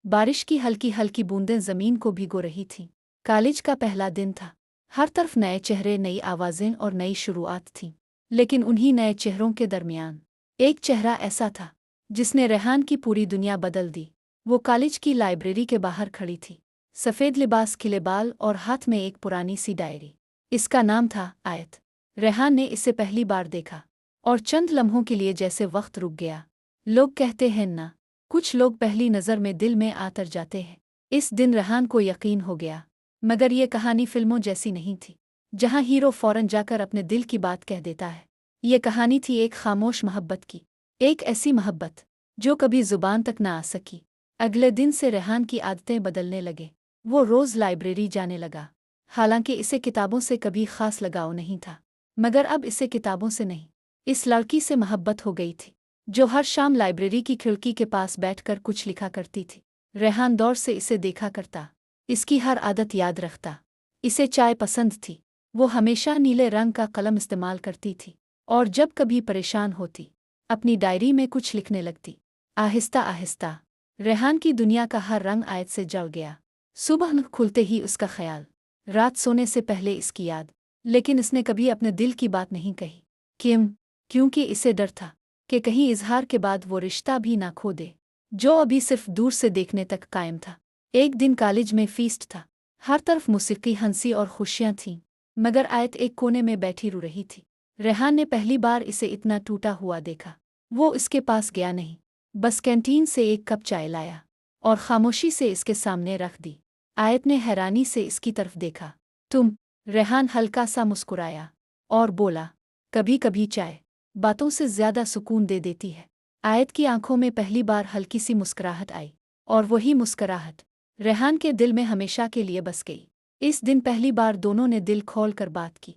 बारिश की हल्की हल्की बूंदें जमीन को भिगो रही थीं। कॉलेज का पहला दिन था। हर तरफ नए चेहरे, नई आवाजें और नई शुरुआत थीं। लेकिन उन्हीं नए चेहरों के दरमियान एक चेहरा ऐसा था जिसने रेहान की पूरी दुनिया बदल दी। वो कॉलेज की लाइब्रेरी के बाहर खड़ी थी, सफ़ेद लिबास, खिले बाल और हाथ में एक पुरानी सी डायरी। इसका नाम था आयत। रेहान ने इसे पहली बार देखा और चंद लम्हों के लिए जैसे वक्त रुक गया। लोग कहते हैं ना, कुछ लोग पहली नज़र में दिल में आतर जाते हैं। इस दिन रेहान को यकीन हो गया। मगर ये कहानी फिल्मों जैसी नहीं थी, जहाँ हीरो फौरन जाकर अपने दिल की बात कह देता है। ये कहानी थी एक खामोश मोहब्बत की, एक ऐसी मोहब्बत जो कभी जुबान तक न आ सकी। अगले दिन से रेहान की आदतें बदलने लगे। वो रोज़ लाइब्रेरी जाने लगा। हालांकि इसे किताबों से कभी खास लगाव नहीं था, मगर अब इसे किताबों से नहीं, इस लड़की से मोहब्बत हो गई थी जो हर शाम लाइब्रेरी की खिड़की के पास बैठकर कुछ लिखा करती थी। रेहान दौर से इसे देखा करता, इसकी हर आदत याद रखता। इसे चाय पसंद थी। वो हमेशा नीले रंग का कलम इस्तेमाल करती थी और जब कभी परेशान होती अपनी डायरी में कुछ लिखने लगती। आहिस्ता आहिस्ता रेहान की दुनिया का हर रंग आयत से जल गया। सुबह खुलते ही उसका ख्याल, रात सोने से पहले इसकी याद। लेकिन इसने कभी अपने दिल की बात नहीं कही। क्यों? क्योंकि इसे डर था कि कहीं इजहार के बाद वो रिश्ता भी ना खो दे जो अभी सिर्फ दूर से देखने तक कायम था। एक दिन कॉलेज में फीस्ट था। हर तरफ मौसीकी, हंसी और खुशियां थीं, मगर आयत एक कोने में बैठी रो रही थी। रेहान ने पहली बार इसे इतना टूटा हुआ देखा। वो इसके पास गया नहीं, बस कैंटीन से एक कप चाय लाया और खामोशी से इसके सामने रख दी। आयत ने हैरानी से इसकी तरफ देखा। तुम? रेहान हल्का सा मुस्कुराया और बोला, कभी कभी चाय बातों से ज्यादा सुकून दे देती है। आयत की आंखों में पहली बार हल्की सी मुस्कुराहट आई, और वही मुस्कुराहट रेहान के दिल में हमेशा के लिए बस गई। इस दिन पहली बार दोनों ने दिल खोल कर बात की।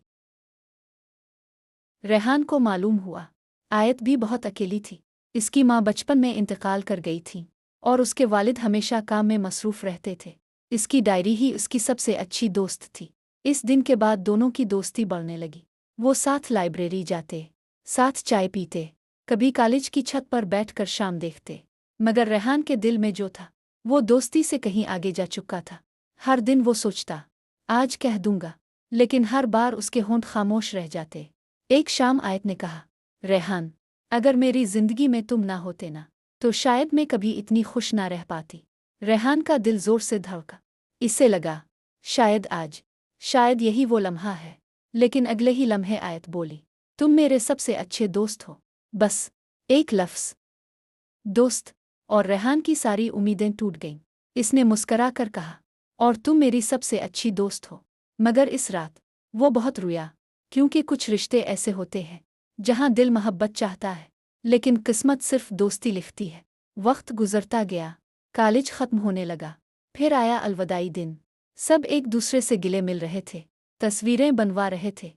रेहान को मालूम हुआ आयत भी बहुत अकेली थी। इसकी माँ बचपन में इंतकाल कर गई थी और उसके वालिद हमेशा काम में मसरूफ रहते थे। इसकी डायरी ही उसकी सबसे अच्छी दोस्त थी। इस दिन के बाद दोनों की दोस्ती बढ़ने लगी। वो साथ लाइब्रेरी जाते, साथ चाय पीते, कभी कॉलेज की छत पर बैठकर शाम देखते। मगर रेहान के दिल में जो था वो दोस्ती से कहीं आगे जा चुका था। हर दिन वो सोचता, आज कह दूंगा, लेकिन हर बार उसके होंठ खामोश रह जाते। एक शाम आयत ने कहा, रेहान, अगर मेरी जिंदगी में तुम ना होते ना, तो शायद मैं कभी इतनी खुश ना रह पाती। रेहान का दिल जोर से धड़का। इसे लगा, शायद आज, शायद यही वो लम्हा है। लेकिन अगले ही लम्हे आयत बोली, तुम मेरे सबसे अच्छे दोस्त हो। बस एक लफ्ज़, दोस्त, और रेहान की सारी उम्मीदें टूट गईं। इसने मुस्करा कर कहा, और तुम मेरी सबसे अच्छी दोस्त हो। मगर इस रात वो बहुत रोया, क्योंकि कुछ रिश्ते ऐसे होते हैं जहां दिल मोहब्बत चाहता है, लेकिन किस्मत सिर्फ दोस्ती लिखती है। वक्त गुजरता गया, कॉलेज खत्म होने लगा। फिर आया अलविदाई दिन। सब एक दूसरे से गिले मिल रहे थे, तस्वीरें बनवा रहे थे,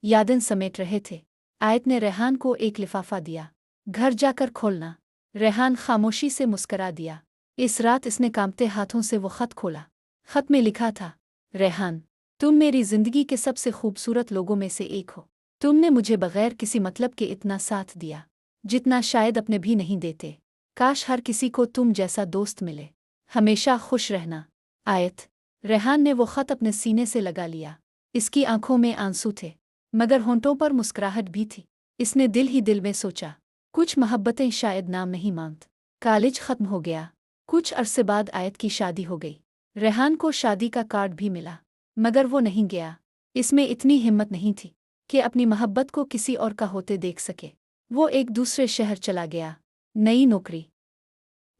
यादें समेट रहे थे। आयत ने रेहान को एक लिफाफा दिया, घर जाकर खोलना। रेहान खामोशी से मुस्करा दिया। इस रात इसने कांपते हाथों से वो खत खोला। खत में लिखा था, रेहान, तुम मेरी जिंदगी के सबसे खूबसूरत लोगों में से एक हो। तुमने मुझे बगैर किसी मतलब के इतना साथ दिया जितना शायद अपने भी नहीं देते। काश हर किसी को तुम जैसा दोस्त मिले। हमेशा खुश रहना, आयत। रेहान ने वो खत अपने सीने से लगा लिया। इसकी आंखों में आंसू थे, मगर होंठों पर मुस्कुराहट भी थी। इसने दिल ही दिल में सोचा, कुछ मोहब्बतें शायद नाम नहीं मांगत। कॉलेज खत्म हो गया। कुछ अरसे बाद आयत की शादी हो गई। रेहान को शादी का कार्ड भी मिला, मगर वो नहीं गया। इसमें इतनी हिम्मत नहीं थी कि अपनी मोहब्बत को किसी और का होते देख सके। वो एक दूसरे शहर चला गया, नई नौकरी,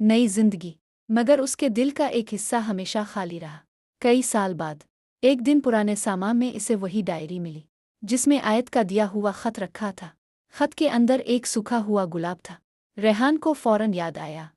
नई जिंदगी। मगर उसके दिल का एक हिस्सा हमेशा खाली रहा। कई साल बाद एक दिन पुराने सामान में इसे वही डायरी मिली जिसमें आयत का दिया हुआ खत रखा था। खत के अंदर एक सूखा हुआ गुलाब था। रेहान को फौरन याद आया,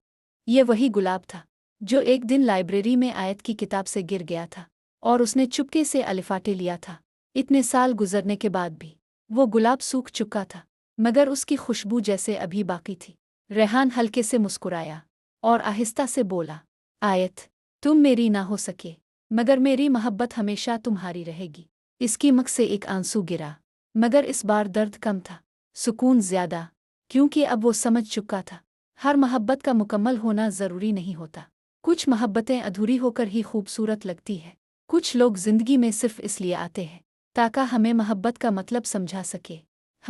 ये वही गुलाब था जो एक दिन लाइब्रेरी में आयत की किताब से गिर गया था और उसने चुपके से अलिफाटे लिया था। इतने साल गुजरने के बाद भी वो गुलाब सूख चुका था, मगर उसकी खुशबू जैसे अभी बाकी थी। रेहान हल्के से मुस्कुराया और आहिस्ता से बोला, आयत, तुम मेरी ना हो सके, मगर मेरी मोहब्बत हमेशा तुम्हारी रहेगी। इसकी आंख से एक आंसू गिरा, मगर इस बार दर्द कम था, सुकून ज्यादा, क्योंकि अब वो समझ चुका था, हर मोहब्बत का मुकम्मल होना ज़रूरी नहीं होता। کچھ محبتیں ادھوری ہو کر ہی خوبصورت لگتی ہے۔ کچھ لوگ زندگی میں صرف اس لیے آتے ہیں تاکہ ہمیں محبت کا مطلب سمجھا سکے،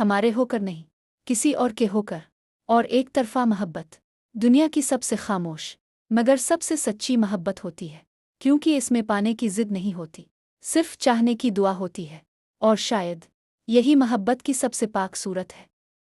ہمارے ہو کر نہیں، کسی اور کے ہو کر۔ اور ایک طرفہ محبت دنیا کی سب سے خاموش مگر سب سے سچی محبت ہوتی ہے، کیونکہ اس میں پانے کی ضد نہیں ہوتی، صرف چاہنے کی دعا ہوتی ہے۔ اور شاید یہی محبت کی سب سے پاک صورت ہے۔